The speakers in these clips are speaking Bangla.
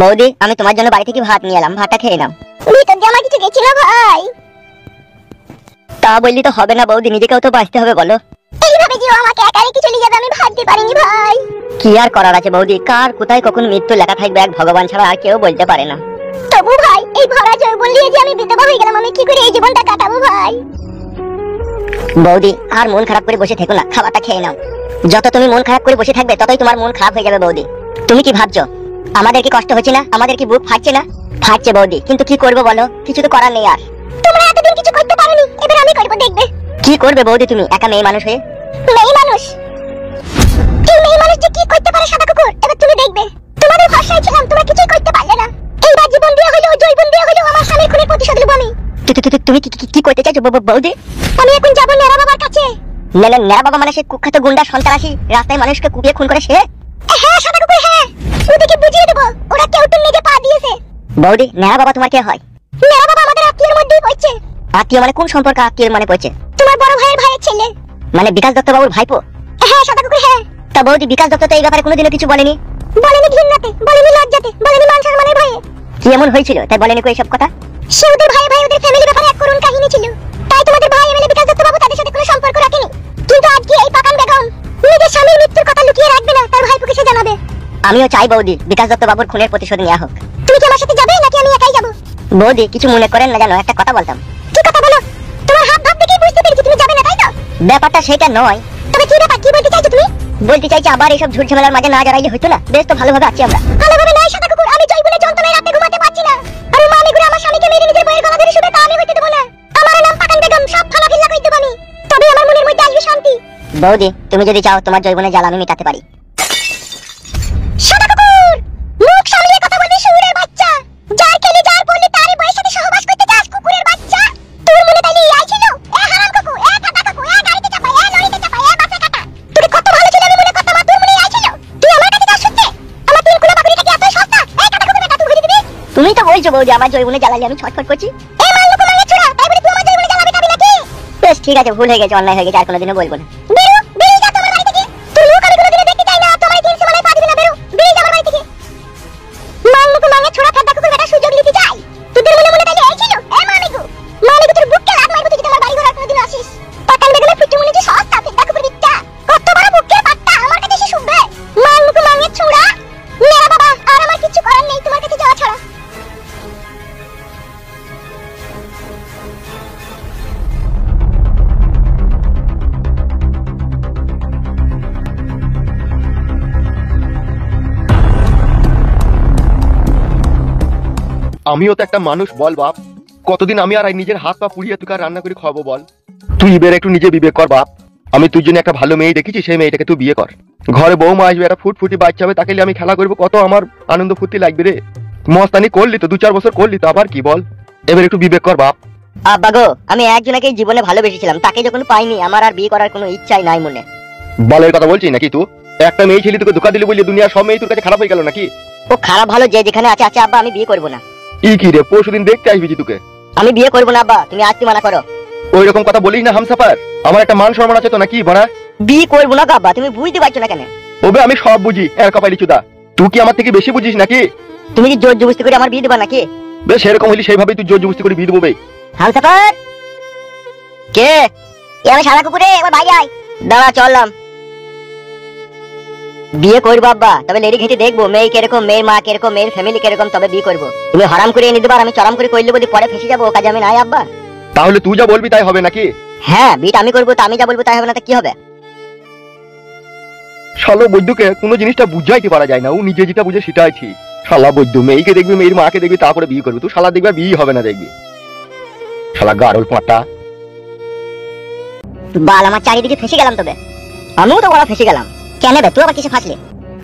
বৌদি আমি তোমার জন্য বাড়ি থেকে ভাত নিয়ে এলাম, ভাতটা খেয়ে নাও। ভিতর দিয়ে আমার কিছু গেছিল ভাই? তা বললি তো হবে না বৌদি, নিজেকেও তো বাঁচতে হবে বলো। এইভাবে যে আমাকে একা রেখে চলে যাবে আমি ভাবতে পারিনি ভাই। কি আর করার আছে বৌদি, কার কোথায় কখন মৃত্যু লেখা থাকবে এক ভগবান ছাড়া আর কেউ বলতে পারে না। তবু ভাই এই ভরা যৌবন নিয়ে যে আমি বিধবা হয়ে গেলাম, আমি কি করে এই জীবনটা কাটাবো ভাই? বৌদি আর মন খারাপ করে বসে থেকো না, খাবারটা খেয়ে নাও। যত তুমি মন খারাপ করে বসে থাকবে ততই তোমার মন খারাপ হয়ে যাবে বৌদি। তুমি কি ভাবছো আমাদের কি কষ্ট হচ্ছে না, আমাদের কি বুক ফাটছে না? ফাটছে বৌদি, কিন্তু কি করবো বলো, কিছু তো করার নেই আর। তোমরা এতদিন কিছু করতে পারোনি, এবার আমি করবো দেখবে। কি করবে বৌদি তুমি একা মেয়ে মানুষ হয়ে? মেয়ে মানুষ? এই মেয়ে মানুষ যে কি করতে পারে সাদা কুকুর, এবার তুমি দেখবে। তোমাদের ভরসায় ছিলাম, তোমরা কিছুই করতে পারলে না। এইবার জীবন দিয়ে হলেও জৈবন দিয়ে হলেও আমার স্বামীর খুনের প্রতিশোধ নেব আমি। তুমি কি করতে চাইছো বৌদি? আমি এখন যাবো নেড়া বাবার কাছে। নেড়া বাবা মানে সে কুখ্যাত গুন্ডা সন্ত্রাসী, রাস্তায় মানুষকে কুপিয়ে খুন করে সে? হ্যাঁ সাদা কুকুর হ্যাঁ, ওদেরকে বুঝিয়ে দেবো ওরা কেউ তো নিজে পা দিয়েছে। বৌদি নেড়া বাবা তোমার কে হয়? নেড়া বাবা আমাদের আত্মীয়ের মধ্যেই পড়ছে। আত্মীয় মানে কোন সম্পর্ক আত্মীয়ের মানে পড়ছে? তোমার বড় ভাইয়ের ভাইয়ের ছেলে। মানে বিকাশ দত্ত বাবুর ভাইপো? হ্যাঁ সাদা কুকুর হ্যাঁ। তা বৌদি বিকাশ দত্ত তো এই ব্যাপারে কোনোদিনও কিছু বলেনি? বলেনি ঘৃণাতে, বলেনি লজ্জাতে, বলেনি মান সম্মানের ভয়ে। কি এমন হয়েছিল তাই বলেনি কই সব কথা? সে ওদের ভাই ভাই ওদের ফ্যামিলি ব্যাপারে এক করুণ কাহিনী ছিল, তাই তোমাদের ভাই এমএলএ বিকাশ দত্ত বাবু তাদের সাথে কোনো সম্পর্ক রাখেনি। কিন্তু আজকে এই পাকান বেগম নিজের স্বামীর মৃত্যুর কথা লুকিয়ে রাখবে না, তার ভাইপোকে সে জানাবে। আমিও চাই বৌদি বিকাশ দত্ত বাবুর খুনের প্রতিশোধ নেওয়া হোক। তুমি কি আমার সাথে যাবে নাকি আমি একাই যাব? বৌদি কিছু মনে করেন না জানো, একটা কথা বলতাম। কি কথা বলো? তোমার হাত ভাব দেখেই বুঝতে পেরেছি তুমি যাবে না, তাই তো? ব্যাপারটা সেটা নয়। তবে কি ব্যাপার, কি বলতে চাইছো তুমি? বলতে চাইছি আবার এইসব ঝুট ঝামেলার মাঝে না জড়াইলে হইতো না, বেশ তো ভালোভাবে আছি আমরা। ভালোভাবে নয় সাদা কুকুর, আমি জৈবনের যন্ত্রণায় রাতে ঘুমাতে পারছি না। আর মামি ঘুরে আমার স্বামীকে মেরে নিজের বইয়ের গলা ধরে শুবে, তা আমি হইতে দেব না। আমার নাম পাকান বেগম, সব ফালা ফিল্লা কই দেব আমি, তবে আমার মনের মধ্যে আসবে শান্তি। বৌদি তুমি যদি চাও তোমার জৈবনের জ্বালা আমি মেটাতে পারি। সাদা কুকুর মুখ সামলিয়ে কথা বলবি শুয়োরের বাচ্চা। যার খেলি যার বললি তারই বইয়ের সাথে সহবাস করতে চাস কুকুরের বাচ্চা। তোর মনে তাইলে এই ছিল এ হারাম কুকুর, এ ফাটা কুকুর, এ গাড়িতে চাপা, এ লরিতে চাপা, এ বাসে কাটা। তুই কত ভালো ছিল আমি মনে করতাম, তোর মনে এই ছিল? তুই আমার কাছে যাস শুনতে? আমার তিন কুলা বাকুড়িটা কি এত সস্তা? এই কাটা কুকুর বেটা তুই ঘুরে দিবি? তুমি তো বলছো বৌদি আমার জৈবনের জ্বালালে আমি ছটফট করছি। এ মাল মুখ মাঙ্গে ছোড়া, তাই বলে তুই আমার জৈবনে জ্বালাবি খাবি নাকি? বেশ ঠিক আছে, ভুল হয়ে গেছে, অন্যায় হয়ে গেছে, আর কোনোদিনও বলবো না। বেরো বেরিয়ে যা তোমার বাড়ি থেকে। তুই মুখ আমি কোনোদিনও দেখতে চাই না, তোমার তিন সীমানায় পা দিবি না, বেরো বেরিয়ে যা আমার বাড়ি থেকে। মাল মুখ মাঙ্গে ছোড়া ফাটা কুকুর বেটা সুযোগ নিতে চাই। তোদের মনে তাইলে এই ছিল? এ মানিকু মানিকু তোর বুককে লাত মারবো তুই যদি আমার বাড়ি ঘর কোনোদিন আসিস। পাকান বেগমের পিঠে মনে যে সস্তা ফাটা কুকুর বিচ্চা, কত বড় বুকের পাট্টা আমার কাছে এসে শুনবে। মাল মুখ মাঙ্গে ছোড়া মেরা বাবা, আর আমার কিছু করার নেই তোমার কাছে যাওয়া ছাড়া। আমিও তো একটা মানুষ বল বাপ, কতদিন আমি আর নিজের হাত পা পুড়িয়ে তোকে আর রান্না করে খাওয়াবো বল? তুই এবার একটু নিজে বিবেক কর বাপ। আমি তুই জন্য একটা ভালো মেয়ে দেখেছি, সেই মেয়েটাকে তুই বিয়ে কর। ঘরে বৌমা আসবে, একটা ফুটফুটি বাচ্চা হবে, তাকে আমি খেলা করবো, কত আমার আনন্দ ফুর্তি লাগবে রে। মস্তানি করলি তো 2-4 বছর করলি তো, আবার কি বল? এবার একটু বিবেক কর বাপ। আব্বা গো আমি একজনকে জীবনে ভালোবেসেছিলাম, তাকে যখন পাইনি আমার আর বিয়ে করার কোনো ইচ্ছাই নাই মনে। বলের কথা বলছিস নাকি তুই? একটা মেয়ে ছেলে তোকে ধোকা দিলি বলি দুনিয়া সব মেয়ে তোর কাছে খারাপ হয়ে গেল নাকি? ও খারাপ ভালো যে যেখানে আছে আছে আব্বা, আমি বিয়ে করবো না। ই কি রে, পরশুদিন দেখতে আসবি তোকে। আমি বিয়ে করবো না আব্বা, তুমি আজকে মানা করো। ওই রকম কথা বলিস না হামসাফার, আমার একটা মান সম্মান আছে তো নাকি বড়া? বিয়ে করবো না আব্বা, তুমি বুঝতে পারছো না কেন? ওবে আমি সব বুঝি, এর কপালি চুদা। তুই কি আমার থেকে বেশি বুঝিস নাকি? তুমি কি জোর জবরদস্তি করে আমার বিয়ে দেবা নাকি? বেশ সেরকম হইলে সেইভাবেই তুই জোর জবরদস্তি করে বিয়ে দেবো বে। হামসাফার কে? আমি সাদা কুকুরে, এবার ভাই আয়। দাঁড়া চললাম। বিয়ে করবো আব্বা, তবে লেডি ঘেটে দেখবো মেয়ে কিরকম, মেয়ের মা কিরকম, মেয়ের ফ্যামিলি কিরকম, তবে বিয়ে করবো। তুমি হারাম করে এনে দেবা আর আমি চরম করে করলে বলি পরে ফেসে যাবো, কাজে আমি নাই আব্বা। তাহলে তুই যা বলবি তাই হবে নাকি? হ্যাঁ বিয়েটা আমি করবো, তো আমি যা বলবো তাই হবে না, তা কি হবে? শালা বৈদ্যকে কোনো জিনিসটা বুঝাইতে পারা যায় না, ও নিজে যেটা বুঝে সেটাই ঠিক। শালা বৈদ্য মেয়েকে দেখবি, মেয়ের মাকে দেখবি, তারপরে বিয়ে করবি। তুই শালা দেখবি বিয়ে হবে না দেখবি, শালা গারল পাঁটা। বাল আমার চারিদিকে ফেসে গেলাম, তবে আমিও তো বড় ফেসে গেলাম। কেন বে তুই আবার কিসে ফাঁসলি?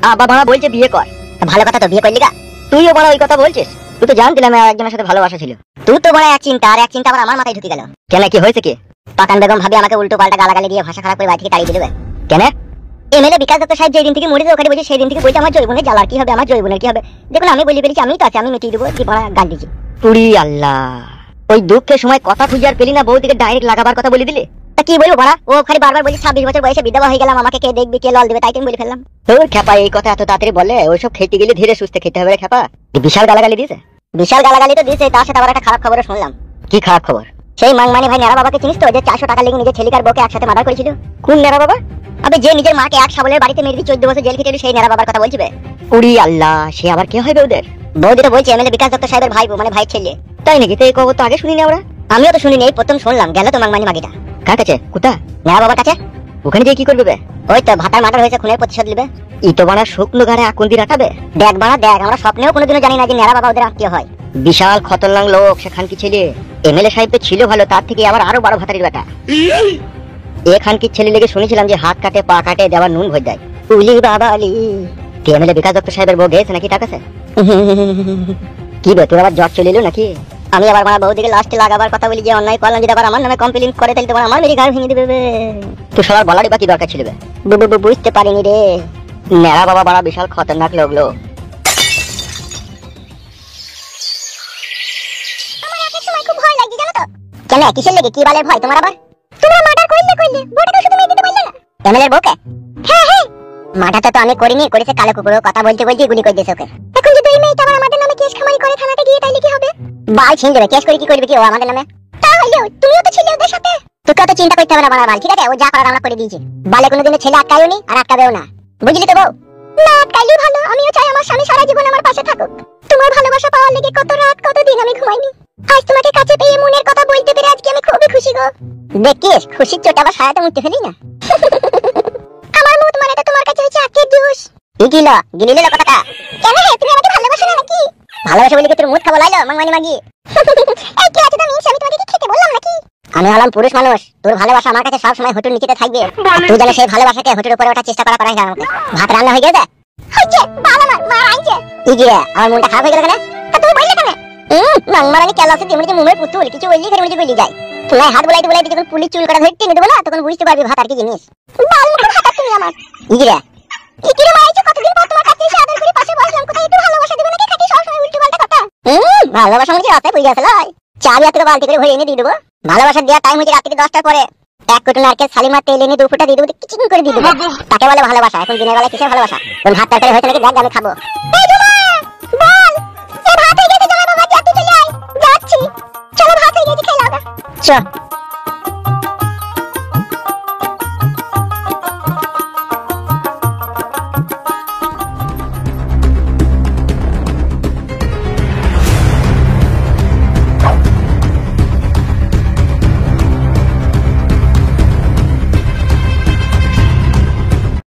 আব্বা ভাড়া বলছে বিয়ে কর, ভালো কথা তো, বিয়ে করলি গা? তুইও বড় ওই কথা বলছিস? তুই তো জানতিলাম একজনের সাথে ভালোবাসা ছিল। তুই তো বড় এক চিন্তা, আর এক চিন্তা আবার আমার মাথায় ঢুকে গেল। কেন কি হয়েছে কি? পাকান বেগম ভাবি আমাকে উল্টো পাল্টা গালাগালি দিয়ে ভাষা খারাপ করে বাড়ি থেকে তাড়িয়ে দিবে। কেন? এমএলএ বিকাশ দত্ত সাহেব যেদিন থেকে মরে ওখানে বসে সেই দিন থেকে বলছে আমার জৈবনের জ্বালার কি হবে, আমার জৈবনের কি হবে। দেখুন আমি বলি পেরেছি, আমি তো আছি, আমি মিটিয়ে দেবো, কি বড় গান দিচ্ছি। পুরি আল্লাহ, ওই দুঃখের সময় কথা খুঁজে আর পেলি না, বউ থেকে ডাইরেক্ট লাগাবার কথা বলে দিলে। তা কি বলবো বড়া, ও খালি বারবার বলছে 26 বছর বয়সে বিধবা হয়ে গেলাম, আমাকে কে দেখবি কে লল দেবে, তাই তুমি বলে ফেললাম। তোর খেপা এই কথা এত তাড়াতাড়ি বলে? ওইসব খেতে গেলে ধীরে সুস্থে খেতে হবে রে খেপা। বিশাল গালাগালি দিয়েছে। বিশাল গালাগালি তো দিয়েছে, তার সাথে আবার একটা খারাপ খবরও শুনলাম। কি খারাপ খবর? সেই মাংমানি ভাই নেড়া বাবাকে চিনিস তো, যে 400 টাকা লেগে নিজের ছেলিকার বউকে একসাথে মার্ডার করেছিল? কোন নেড়া বাবা? আবে যে নিজের মাকে এক শাবলের বাড়িতে মেরে 14 বছর জেল খেটেছিল, সেই নেড়া বাবার কথা বলছিবে। উড়ি আল্লাহ, সে আবার কে হবে ওদের? বৌদি তো বলছে এমএলএ বিকাশ দত্ত সাহেবের ভাই, মানে ভাই ছেলে। তাই নাকি? তো এই খবর তো আগে শুনিনি আমরা। আমিও তো শুনিনি, এই প্রথম শুনলাম। গেল তো মাংমানি মাগিটা কার কাছে? কোথা? নেড়া বাবার কাছে। ওখানে গিয়ে কি করবে বে? ওই তো ভাতার মার্ডার হয়েছে, খুনের প্রতিশোধ নেবে। ই তো বানা শুকনো ঘাড়ে আকুন দিয়ে রাখাবে। দেখ বানা দেখ, আমরা স্বপ্নেও কোনোদিনও জানি না যে নেড়া বাবা ওদের আত্মীয় হয়। বিশাল খতরনাক লোক সেখান কি ছেলে। এমএলএ সাহেব তো ছিল ভালো, তার থেকে আবার আরো 12 ভাতারির বেটা। এখান কি ছেলে লেগে শুনেছিলাম যে হাত কাটে পা কাটে দেওয়ার নুন ভোজ দেয়। উলি বাবা আলি। এমএলএ বিকাশ দত্ত সাহেবের বউ গেছে নাকি? টাকা আছে কি বে, তোর আবার জ্বর চলে এলো নাকি? আমি আবার আমার বউদিকে লাস্টে লাগাবার কথা বলি যে অন্যায় করলাম, যদি আবার আমার নামে কমপ্লেইন করে তাহলে তোমার আমার মেরি ঘাড় ভেঙে দিবে। তো সবার বলারই বাকি দরকার ছিল। বুঝতে পারিনি রে, নেড়া বাবা বড় বিশাল খতরনাক লোক। আমার এক সময় খুব ভয় লাগে জানো তো। কেন, কিসের লেগে? কি বালের ভয় তোমার আবার? তোমরা মার্ডার করলে বউটাকে শুধু মেরে দিতে পারলে না? এমএলএর বউকে? হ্যাঁ হ্যাঁ, মাঠাটা তো আমি করিনি, করেছে কালো কুকুরও। কথা বলতে বলতে গুলি করে দিয়েছে ওকে। এখন যদি এই মেয়েটা আবার আমাদের নামে কেস খামারি করে থানাতে গিয়ে, তাইলে কি হবে? বাল ছিন দেবে। কেস করে কি করবে কি ও আমাদের নামে? তাহলেও তুমিও তো ছিলে ওদের সাথে। তোকে অত চিন্তা করতে হবে না বাল, ঠিক আছে? ও যা করার আমরা করে দিয়েছি। বালে কোনোদিনও ছেলে আটকায়ও নি আর আটকাবেও না, বুঝলি তো বউ? না আটকাইলেই ভালো, আমিও চাই আমার স্বামী সারা জীবন আমার পাশে থাকুক। তোমার ভালোবাসা পাওয়ার লেগে কত রাত কত দিন আমি ঘুমাইনি। আজ তোমাকে কাছে পেয়ে মনের কথা বলতে পেরে আজকে আমি খুবই খুশি গো। দেখিস খুশির চোট আবার সারাতে মুছতে ফেলি না। আমার মুখ মানে তো তোমার কাছে হচ্ছে আখের জুস। গিলিল গিলিল কথাটা। কেন হে, তুমি আমাকে ভালোবাসো না নাকি? ভালোবাসা বলি কি তোর মুখ খাবো লাইলো মাংমানি মাগি? এই কি আছে তো মিনস, আমি তোমাকে কি খেতে বললাম নাকি? আমি হলাম পুরুষ মানুষ, তোর ভালোবাসা আমার কাছে সবসময় হোটেল নিচেতে থাকবে। তুই জানিস সেই ভালোবাসাকে হোটেল উপরে ওঠার চেষ্টা করা না আমাকে। ভাত রান্না হয়ে গেছে? হইছে, ভালো না মা আইছে। ইগিয়ে আমার মনটা খারাপ হয়ে গেল কেন? তা তুমি বললে কেন? মাংমারানি কেলা আছে দিমনি যে মুমের পুতুল, কিছু বললি করে মুজি বললি যায়। তুই হাত বলাইতে যখন পুলিশ চুল করা ধরে টেনে দেবো না, তখন বুঝতে পারবি ভাত আর কি জিনিস। বাল মুখে ভাতা তুমি আমার। ইগিয়ে ইকিরে মা আইছে, কতদিন পর তোমার কাছে এসে আদর করে পাশে বসলাম, কোথায় একটু ভালোবাসা দিবে নাকি? খাটি সবসময় উল্টো পাল্টা কথা। ভালোবাসা মানে কি রাতে পড়ে গেছে লাই? চাবি হাতে বালতি করে ভরে এনে দিয়ে দেবো। ভালোবাসা দেওয়ার টাইম হচ্ছে রাত্রি 10টার পরে। এক কোটো নারকেল সালিমার তেল এনে 2 ফোঁটা দিয়ে দেবো, কিচিং করে দিয়ে দেবো। তাকে বলে ভালোবাসা। এখন দিনের বেলা কিসের ভালোবাসা? তোর ভাত তরকারি হয়েছে নাকি দেখ, আমি খাবো। এই জমা বল, এই ভাত হয়ে গেছে জমা বাবা, যা তুই চলে আয়। যাচ্ছি, চলো ভাত হয়ে গেছে, খেয়ে নাও গা। চ